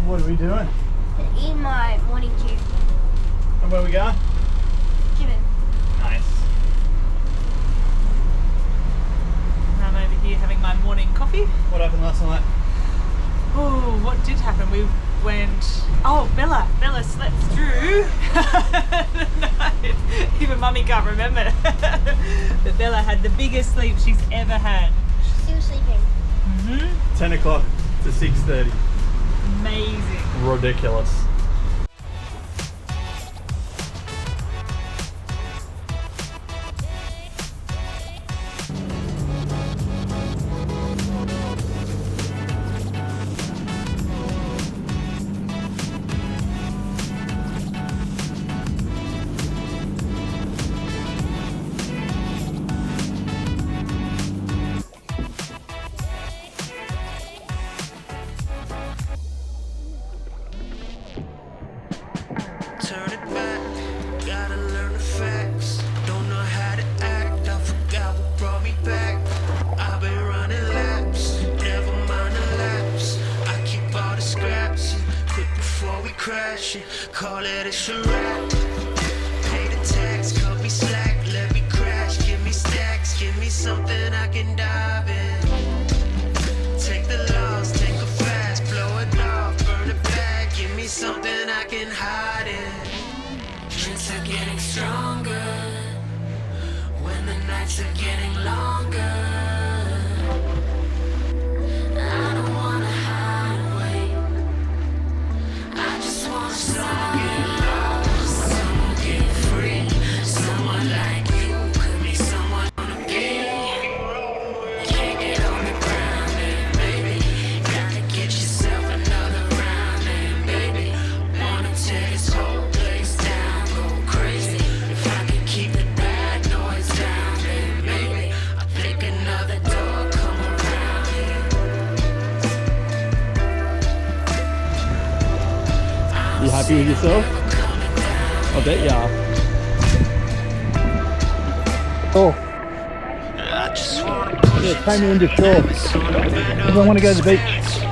What are we doing? Eating my morning cube. And where we going? Jibbon. Nice. I'm over here having my morning coffee. What happened last night? Oh, what did happen? We went... Oh, Bella slept through the night. Even Mummy can't remember. But Bella had the biggest sleep she's ever had. Still sleeping. 10 o'clock to 6:30. Amazing. Ridiculous. Turn it back, gotta learn the facts. Don't know how to act, I forgot what brought me back. I've been running laps, never mind the laps. I keep all the scraps, quick before we crash. Call it a charade. Pay the tax, cut me slack, let me crash. Give me stacks, give me something I can dive in. Take the loss, take a fast, blow it off, burn it back. Give me something I can hide in. Drinks are getting stronger when the nights are getting longer. I don't wanna hide away. I just want someone get lost, someone get free, someone like you could be someone I wanna be. Can't get on the ground, and baby, gotta get yourself another round, and baby, wanna tear this whole place down, go crazy. If I can keep the bad noise down, then maybe I'll pick another door, come around here. You happy with yourself? I bet you are. Oh, I just wanna yeah, take me into shore. I don't want to go to the beach.